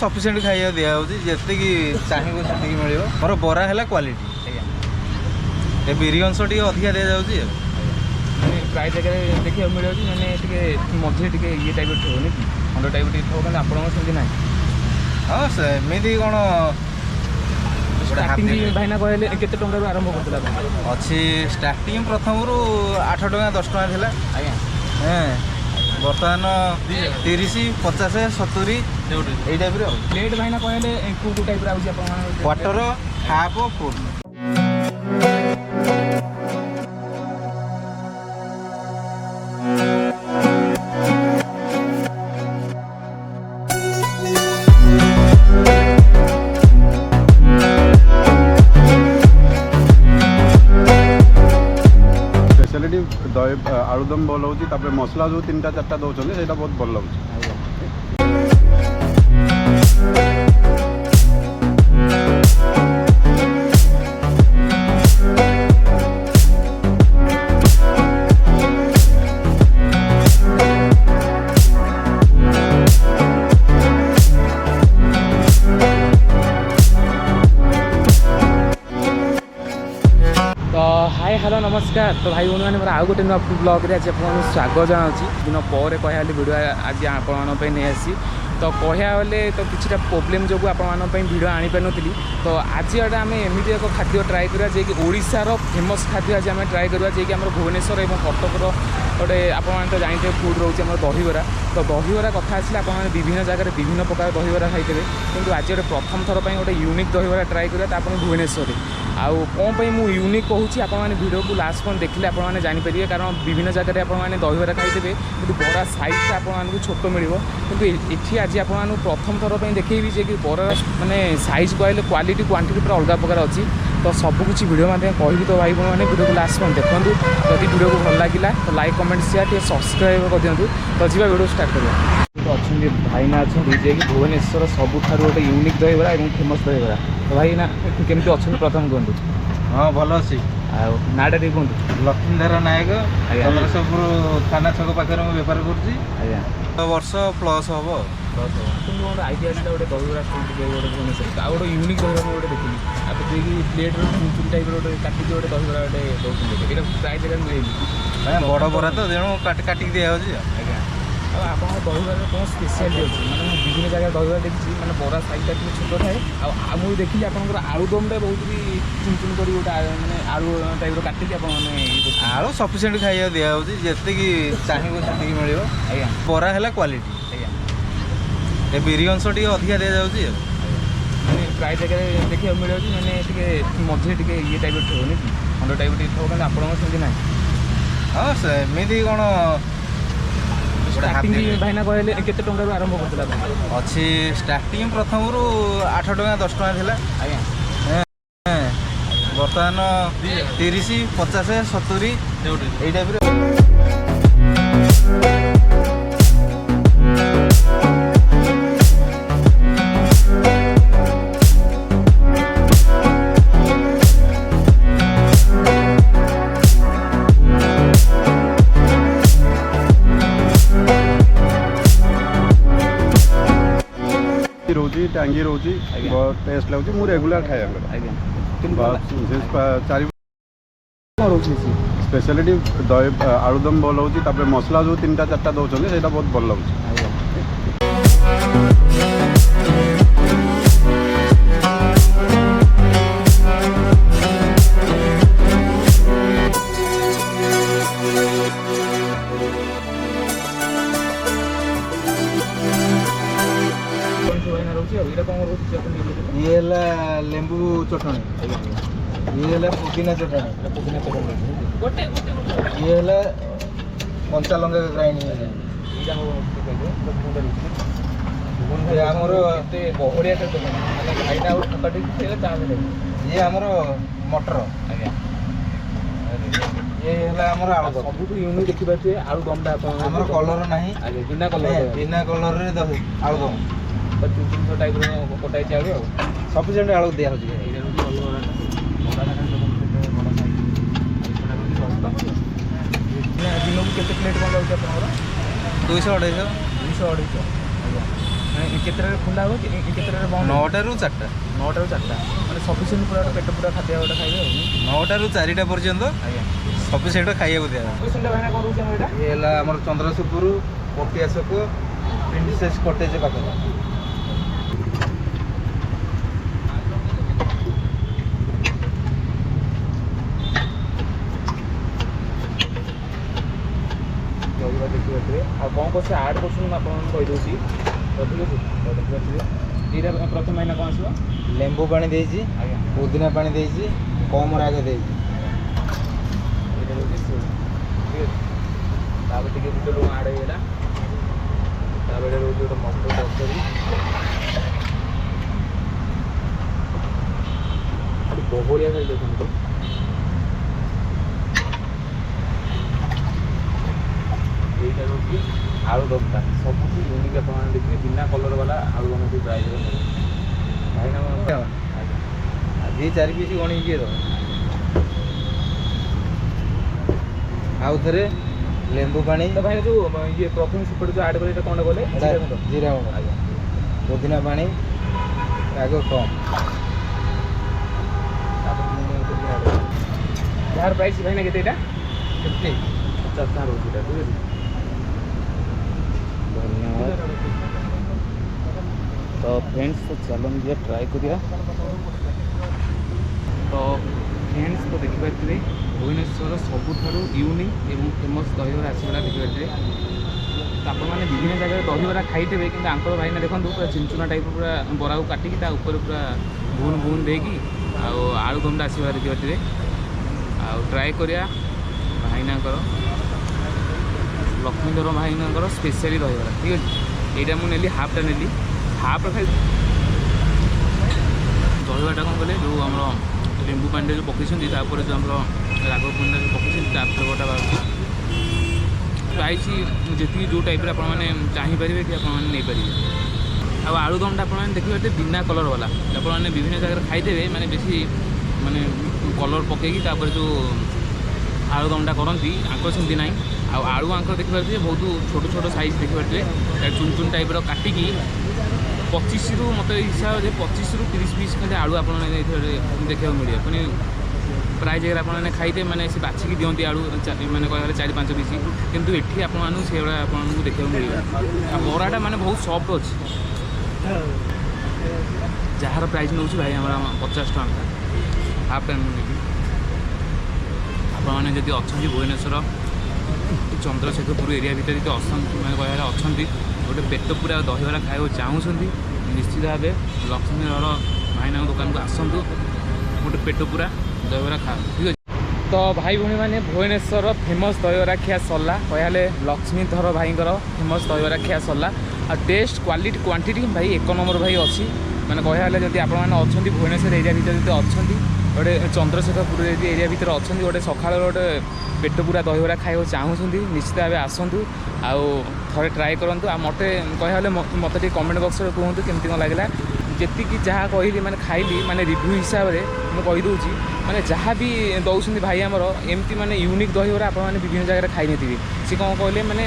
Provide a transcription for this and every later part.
Sufficient खाଇବା दिखाई ଯେତିକି ଚାହିଁବ ସେତିକି ମିଳିବ। ମୋର ବରା ହେଲା କ୍ୱାଲିଟି। ବିରି ଅଂଶ ଟିକେ ଅଧିକା ଦିଆଯାଉଛି ଆଉ ମାନେ ପ୍ରାୟ ଜାଗାରେ ଦେଖିବାକୁ ମିଳିଯାଉଛି ମାନେ ଟିକେ ମଝିରେ ଟିକେ ଇଏ ଟାଇପ୍ର ଥିବନି କି ଖଣ୍ଡ ଟାଇପ୍ର ଟିକେ ଥିବ କିନ୍ତୁ ଆପଣଙ୍କର ସେମିତି ନାହିଁ। ହଁ ସେମିତି କ'ଣ ଷ୍ଟାର୍ଟିଂ ଭାଇନା କହିଲେ କେତେ ଟଙ୍କାରୁ ଆରମ୍ଭ କରୁଥିଲା ଅଛି? ଷ୍ଟାର୍ଟିଂ ପ୍ରଥମରୁ 8 ଟଙ୍କା 10 ଟଙ୍କା ଥିଲା। ଆଜ୍ଞା ବର୍ତ୍ତମାନ 30 50 70 ଏଇ ଟାଇପ୍ର ଆଉ। ପ୍ଲେଟ୍ ଭାଇନା କହିଲେ କେଉଁ ଟାଇପ୍ର ଆଉଛି ଆପଣଙ୍କର? କ୍ୱାର୍ଟର, ହାଫ୍, ଫୁଲ୍। स्पेशलिटी दही आलुदम भल हो मसला जो 3टा 4टा दौरान से बहुत भल लगे। हाय हेलो नमस्कार। तो भाई भौणी मैंने आउ गोटे नुआ ब्लॉग आज स्वागत जनावि दिन पर कहली भिडियो आज आपण नहीं आसी तो कहले तो किसी प्रोब्लेम जो आपण भिडियो आनीपारी तो आज आम एमती एक खाद्य ट्राए करा जे कि ओडिशार फेमस खाद्य आज आम ट्राए करा जे कि आम भुवनेश्वर और कटकर गोटे आप तो जानते फुड रोचे आम दहीबरा। तो दहीबरा कथा आसले आप विभिन्न जगह विभिन्न प्रकार दहीबरा खाइथे किंतु आज गोटे प्रथम थर पर गोटे यूनिक दहीबरा ट्राए करा आप भुवनेश्वर आउ कौन मुझे यूनिक कहूँ आपने वीडियो को लास्ट पॉइंट देखले आपने जानीपारे कारण विभिन्न जगह आपने दहीबरा खाइथे कि बड़ा साइज आपको छोट मिल कि आज आपको प्रथम थर पर देखी जे कि बड़ा माने साइज कहले क्वालिटी क्वांटिटी पूरा अलग प्रकार अच्छी। तो सबकिछ वीडियो माध्यम कहि तो भाई मैंने वीडियो को लास्ट पॉइंट देखूँ जदि वीडियो को भल लगे तो लाइक कमेंट शेयर टे सब्सक्राइब कर दिंतु। तो जी वीडियो स्टार्ट करिया। अच्छा भाईना अच्छा जे कि भुवनेश्वर सबुठ गोटे यूनिक दहीबरा और फेमस दहीबरा। तो भाईना केमती अच्छा प्रथम कहतु? हाँ भल अच्छी। नाटा टे कहतु? लक्ष्मीधर नायक सब थाना छक पाखे बेपार कर वर्ष प्लस हम गोटे आइडिया आसा गोटे दहीबरा गोटे भुवनेश्वर आउ गोटे यूनिक दहीबरा गोटे देखी आप देखिए प्लेट चुन टाइप गोटे काटिक गोटे दहीबरा गोटे दौरान ये प्राय जगह मिले बड़ बरा तो तेणु काटिक दिखाई। आज्ञा आप दहीबार कौन स्पेशलिटी अच्छी मैंने विभिन्न जगह दहीबार देखी मैंने बड़ा साइजटा टे छोट थाए मुझे देखिए आपंकर आलुदमटा बहुत भी चुन चुन कर गोटे मैंने आलू टाइप काटिक आलू सफिसीयंट खाଇବା दिखाई ଯେତିକି ଚାହିଁବ ସେତିକି ମିଳିବ। ଆଜ୍ଞା ବରା ହେଲା କ୍ୱାଲିଟି। ଆଜ୍ଞା ବିରି ଅଂଶ ଟିକେ ଅଧିକା ଦିଆଯାଉଛି ଆଉ ମାନେ ପ୍ରାୟ ଜାଗାରେ ଦେଖିବାକୁ ମିଳିଯାଉଛି ମାନେ ଟିକେ ମଝିରେ ଟିକେ ଇଏ ଟାଇପ୍ର ଥିବନି କି ଖଣ୍ଡ ଟାଇପ୍ର ଟିକେ ଥିବ କିନ୍ତୁ ଆପଣଙ୍କର ସେମିତି ନାହିଁ। ହଁ ସେମିତି କ'ଣ ଷ୍ଟାର୍ଟିଂ ଭାଇନା କହିଲେ କେତେ ଟଙ୍କାରୁ ଆରମ୍ଭ କରୁଥିଲା ଅଛି? ଷ୍ଟାର୍ଟିଂ ପ୍ରଥମରୁ 8 ଟଙ୍କା 10 ଟଙ୍କା ଥିଲା। ଆଜ୍ଞା ବର୍ତ୍ତମାନ 30 50 70 ଏଇ ଟାଇପ୍ର। रोची टांगी रोची बहुत टेस्ट लगुच मु रेगुलर खाया स्पेशलिटी दही आलुदम भल हो मसला जो 3टा 4टा दौरान से बहुत भल लगे। ये लेंबू चटनी, ये पुदीना चटनी, ये कंचा लंका ग्राइंडिंग ये आमर मटर। ये आलू सब यूनिक देखिए आलू दमटा आमर कलर ना बिना कलर आलू दम टाइप कटाई आलू सफिसीयंट आलू दिया दिन को केते प्लेट बन जाउछ आपनकर 200 250 200 250। କେତେଟାରେ ଖୋଲା ହେବ କେତେଟାରେ ବନ୍ଦ? 9ଟାରୁ 4ଟା। 9ଟାରୁ 4ଟା ମାନେ ସଫିସିଏଣ୍ଟ ପୁରା ଗୋଟେ ପେଟ ପୁରା ଖାଦ୍ୟ ଗୋଟେ ଖାଇବେ ଆଉ 9ଟାରୁ 4ଟା ପର୍ଯ୍ୟନ୍ତ ଆଜ୍ଞା ସଫିସିଏଣ୍ଟ ଖାଇବାକୁ ଦିଆହେବ। ସଫିସିଏଣ୍ଟ ଭାଇନା କ'ଣ ରହୁଛି ଆମର ଏଇଟା? ଇଏ ହେଲା ଆମର ଚନ୍ଦ୍ରଶେଖର ପଟିଆ ଛକ ପ୍ରିନ୍ସେସ୍ କଟେଜ ପାଖରେ। ରହିବା ଦେଖିପାରିବେ ଆଉ କ'ଣ କରୁଛି ଆଡ଼୍ କରୁଛନ୍ତି ମୁଁ ଆପଣଙ୍କୁ କହିଦେଉଛି ତ ଠିକ୍ ଅଛି ତ ଦେଖିପାରିବେ ଦୁଇଟା ପ୍ରଥମେ ଭାଇନା କ'ଣ ଆସିବ? ଲେମ୍ବୁ ପାଣି ଦେଇଛି, ଆଜ୍ଞା ପୁଦିନା ପାଣି ଦେଇଛି, କମ୍ ରାଗ ଦେଇଛି। ଏଇଟା ହେଉଛି ଠିକ୍ ଅଛି ତାପରେ ଟିକେ ଗୋଟେ ଲୁଣ ଆଡ଼୍ ହେଇଗଲା ତାପରେ ରହୁଛି ଗୋଟେ ମଟର ତରକାରୀ ଖାଲି ବହଳିଆ ଖାଇ ଦେଖନ୍ତୁ ଏଇଟା ରହୁଛି ଆଳୁଦମଟା ସବୁଠୁ ୟୁନିକ୍ ଆପଣମାନେ ଦେଖିବେ ବିନା କଲର୍ ବାଲା ଆଳୁଦମ ଏଠି ଟ୍ରାଏ କରିବେ ଭାଇନା ଆଜି 4 ପିସ୍ ଗଣିକି କିଏ ଦେବ? ଆଉ ଥରେ ଲେମ୍ବୁ ପାଣି, ତ ଭାଇନା ଯେଉଁ ଇଏ ପ୍ରଥମେ ସେପଟେ ଯେଉଁ ଆଡ଼୍ କଲେ ଏଇଟା କ'ଣଟା କଲେ? ଜିରା ଗୁଣ୍ଡ, ଆଜ୍ଞା ପୁଦିନା ପାଣି, ରାଗ କମ୍। ଯାହାର ପ୍ରାଇସ୍ ଭାଇନା କେତେ ଏଇଟା? 50। 50 ଟଙ୍କା ରହୁଛି ଏଇଟା ଠିକ୍ ଅଛି ଧନ୍ୟବାଦ। ତ ଫ୍ରେଣ୍ଡସ୍ ତ ଚାଲନ୍ତୁ ଯିବା ଟ୍ରାଏ କରିବା। ତ ଫ୍ରେଣ୍ଡସ୍ ତ ଦେଖିପାରିଥିବେ ଭୁବନେଶ୍ୱରର ସବୁଠାରୁ ୟୁନିକ୍ ଏବଂ ଫେମସ୍ ଦହିବରା ଆସିବରା ଦେଖିପାରିଥିବେ। ତ ଆପଣମାନେ ବିଭିନ୍ନ ଜାଗାରେ ଦହିବରା ଖାଇଥିବେ କିନ୍ତୁ ଆଙ୍କର ଭାଇନା ଦେଖନ୍ତୁ ପୁରା ଚିଞ୍ଚୁନା ଟାଇପ୍ର ପୁରା ବରାକୁ କାଟିକି ତା ଉପରେ ପୁରା ବୁନ୍ ଦେଇକି ଆଉ ଆଳୁଦମଟା ଆସିବରା ଦେଖିପାରିଥିବେ। ଆଉ ଟ୍ରାଏ କରିବା ଭାଇନାଙ୍କର ଲକ୍ଷ୍ମୀଧର ଭାଇନାଙ୍କର ସ୍ପେଶାଲି ଦହିବରା ଠିକ୍ ଅଛି। ଏଇଟା ମୁଁ ନେଲି ହାଫ୍ଟା ନେଲି ହାଫ୍ଟା ଖାଇ ଦହିବରାଟା କ'ଣ କଲେ ଯେଉଁ ଆମର ଲେମ୍ବୁ ପାଣିଟା ଯେଉଁ ପକାଇଛନ୍ତି ତାପରେ ଯେଉଁ ଆମର ରାଗ ପୁଣ୍ଡା ଯେଉଁ ପକାଇଛନ୍ତି ତା ଫ୍ଲେଭରଟା ବାହାରୁଛି। ପ୍ରାଇସ୍ ଯେତିକି ଯେଉଁ ଟାଇପ୍ର ଆପଣମାନେ ଚାହିଁପାରିବେ କି ଆପଣମାନେ ନେଇପାରିବେ। ଆଉ ଆଳୁଦମଟା ଆପଣମାନେ ଦେଖିପାରିବେ ବିନା କଲର୍ ବାଲା ଆପଣମାନେ ବିଭିନ୍ନ ଜାଗାରେ ଖାଇଦେବେ ମାନେ ବେଶୀ ମାନେ କଲର୍ ପକାଇକି ତାପରେ ଯେଉଁ ଆଳୁଦମଟା କରନ୍ତି ଆଙ୍କର ସେମିତି ନାହିଁ। ଆଉ ଆଳୁ ଆଙ୍କର ଦେଖିପାରୁଥିବେ ବହୁତ ଛୋଟ ଛୋଟ ସାଇଜ୍ ଦେଖିପାରୁଥିବେ ଚୁନ୍ ଚୁନ୍ ଟାଇପ୍ର କାଟିକି 25ରୁ ମୋତେ ହିସାବରେ 25ରୁ 30 ପିସ୍ ଖାଲି ଆଳୁ ଆପଣମାନେ ଏଥିରେ ଦେଖିବାକୁ ମିଳିବ। ପୁଣି ପ୍ରାୟ ଜାଗାରେ ଆପଣମାନେ ଖାଇଥିବେ ମାନେ ସେ ବାଛିକି ଦିଅନ୍ତି ଆଳୁ ମାନେ କହିଲେ 4-5 ପିସ୍ କିନ୍ତୁ ଏଠି ଆପଣମାନଙ୍କୁ ସେଇଭଳିଆ ଆପଣଙ୍କୁ ଦେଖିବାକୁ ମିଳିବ। ଆଉ ବରାଟା ମାନେ ବହୁତ ସଫ୍ଟ ଅଛି। ଯାହାର ପ୍ରାଇସ୍ ନେଉଛି ଭାଇ ଆମର 50 ଟଙ୍କା ହାଫ୍ ଟାଇମ୍ ନେବି। ଆପଣମାନେ ଯଦି ଅଛନ୍ତି ଭୁବନେଶ୍ୱର ଚନ୍ଦ୍ରଶେଖରପୁର ଏରିଆ ଭିତରେ ଯଦି ଅଛନ୍ତି ମାନେ କହିଲେ ଅଛନ୍ତି ଗୋଟେ ପେଟ ପୁରା ଦହିବରା ଖାଇବାକୁ ଚାହୁଁଛନ୍ତି ନିଶ୍ଚିତ ଭାବେ ଲକ୍ଷ୍ମୀଧର ଭାଇନାଙ୍କ ଦୋକାନକୁ ଆସନ୍ତୁ ଗୋଟେ ପେଟ ପୁରା ଦହିବରା ଖାଆନ୍ତୁ ଠିକ୍ ଅଛି। ତ ଭାଇ ଭଉଣୀମାନେ ଭୁବନେଶ୍ୱର ଫେମସ୍ ଦହିବରା ଖିଆ ସରିଲା କହିଲେ ଲକ୍ଷ୍ମୀଧର ଭାଇଙ୍କର ଫେମସ୍ ଦହିବରା ଖିଆ ସରିଲା। ଆଉ ଟେଷ୍ଟ କ୍ୱାଲିଟି କ୍ୱାଣ୍ଟିଟି ଭାଇ 1 ନମ୍ବର ଭାଇ ଅଛି। ମାନେ କହିଲେ ଯଦି ଆପଣମାନେ ଅଛନ୍ତି ଭୁବନେଶ୍ୱର ଏରିଆ ଭିତରେ ଯଦି ଅଛନ୍ତି ଗୋଟେ ଚନ୍ଦ୍ରଶେଖରପୁର ଯଦି ଏରିଆ ଭିତରେ ଅଛନ୍ତି ଗୋଟେ ସକାଳର ଗୋଟେ ପେଟ ପୁରା ଦହିବରା ଖାଇବାକୁ ଚାହୁଁଛନ୍ତି ନିଶ୍ଚିତ ଭାବେ ଆସନ୍ତୁ ଆଉ ଥରେ ଟ୍ରାଏ କରନ୍ତୁ। ଆଉ ମୋତେ କହିଲେ ମୋତେ ଟିକେ କମେଣ୍ଟ ବକ୍ସରେ କୁହନ୍ତୁ କେମିତି କ'ଣ ଲାଗିଲା। ଯେତିକି ଯାହା କହିଲି ମାନେ ଖାଇଲି ମାନେ ରିଭ୍ୟୁ ହିସାବରେ ମୁଁ କହିଦେଉଛି ମାନେ ଯାହା ବି ଦେଉଛନ୍ତି ଭାଇ ଆମର ଏମିତି ମାନେ ୟୁନିକ୍ ଦହିବରା ଆପଣମାନେ ବିଭିନ୍ନ ଜାଗାରେ ଖାଇନଥିବେ। ସେ କ'ଣ କହିଲେ ମାନେ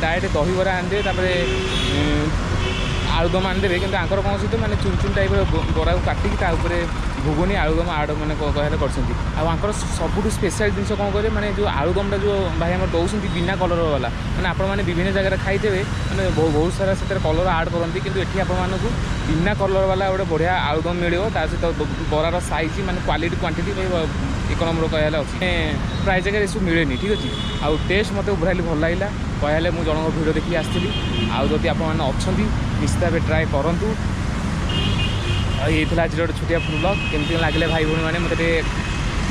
ଡାଇରେକ୍ଟ ଦହିବରା ଆଣିଦେବେ ତାପରେ ଆଳୁଦମ ଆଣିଦେବେ କିନ୍ତୁ ଆଙ୍କର କ'ଣ ସହିତ ମାନେ ଚୁନ୍ ଚୁନ୍ ଟାଇପ୍ର ବରାକୁ କାଟିକି ତା ଉପରେ ଘୁଗୁନି ଆଳୁଦମ ଆଡ଼ ମାନେ କହିଲେ କରିଛନ୍ତି। ଆଉ ଆଙ୍କର ସବୁଠୁ ସ୍ପେଶାଲ୍ ଜିନିଷ କ'ଣ କହିଲେ ମାନେ ଯେଉଁ ଆଳୁଦମଟା ଯେଉଁ ଭାଇ ଆମର ଦେଉଛନ୍ତି ବିନା କଲର୍ ବାଲା ମାନେ ଆପଣମାନେ ବିଭିନ୍ନ ଜାଗାରେ ଖାଇଦେବେ ମାନେ ବହୁତ ସାରା ସେଥିରେ କଲର୍ ଆଡ଼୍ କରନ୍ତି କିନ୍ତୁ ଏଠି ଆପଣମାନଙ୍କୁ ବିନା କଲର୍ ବାଲା ଗୋଟେ ବଢ଼ିଆ ଆଳୁଦମ ମିଳିବ। ତା ସହିତ ବରାର ସାଇଜ୍ ମାନେ କ୍ୱାଲିଟି କ୍ୱାଣ୍ଟିଟି 1 ନମ୍ବର କହିଲେ ଅଛି ପ୍ରାୟ ଜାଗାରେ ଏସବୁ ମିଳେନି ଠିକ୍ ଅଛି। ଆଉ ଟେଷ୍ଟ ମୋତେ ଓଭରାଲି ଭଲ ଲାଗିଲା କହିଲେ ମୁଁ ଜଣଙ୍କ ଭିଡ଼ିଓ ଦେଖିକି ଆସିଥିଲି। ଆଉ ଯଦି ଆପଣମାନେ ଅଛନ୍ତି ନିଶ୍ଚିତ ଭାବେ ଟ୍ରାଏ କରନ୍ତୁ। ଆଉ ହେଇଥିଲା ଆଜିର ଗୋଟେ ଛୋଟିଆ ବ୍ଲଗ୍ କେମିତି ଲାଗିଲେ ଭାଇ ଭଉଣୀମାନେ ମୋତେ ଟିକେ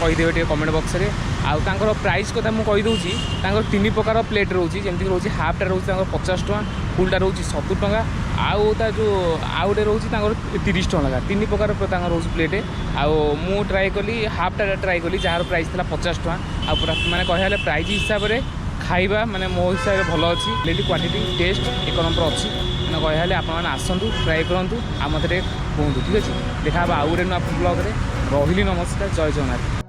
କହିଦେବେ ଟିକେ କମେଣ୍ଟ ବକ୍ସରେ। ଆଉ ତାଙ୍କର ପ୍ରାଇସ୍ କଥା ମୁଁ କହିଦେଉଛି ତାଙ୍କର 3 ପ୍ରକାର ପ୍ଲେଟ୍ ରହୁଛି ଯେମିତିକି ରହୁଛି ହାଫ୍ଟା ରହୁଛି ତାଙ୍କର 50 ଟଙ୍କା ଫୁଲ୍ଟା ରହୁଛି 70 ଟଙ୍କା ଆଉ ତା ଯେଉଁ ଆଉ ଗୋଟେ ରହୁଛି ତାଙ୍କର 30 ଟଙ୍କା ଲେଖା 3 ପ୍ରକାର ତାଙ୍କର ରହୁଛି ପ୍ଲେଟ୍। ଆଉ ମୁଁ ଟ୍ରାଏ କଲି ହାଫ୍ଟା ଟ୍ରାଏ କଲି ଯାହାର ପ୍ରାଇସ୍ ଥିଲା 50 ଟଙ୍କା। ଆଉ ପୁରା ମାନେ କହିଲେ ପ୍ରାଇସ୍ ହିସାବରେ ଖାଇବା ମାନେ ମୋ ହିସାବରେ ଭଲ ଅଛି କ୍ୱାଲିଟି କ୍ୱାଣ୍ଟିଟି ଟେଷ୍ଟ 1 ନମ୍ବର ଅଛି। ମାନେ କହିଲେ ଆପଣମାନେ ଆସନ୍ତୁ ଟ୍ରାଏ କରନ୍ତୁ ଆଉ ମୋତେ ଟିକେ କୁହନ୍ତୁ ଠିକ୍ ଅଛି। ଦେଖା ହେବ ଆଉ ଗୋଟେ ନୂଆ ବ୍ଲଗ୍ରେ। ରହିଲି ନମସ୍କାର ଜୟ ଜଗନ୍ନାଥ।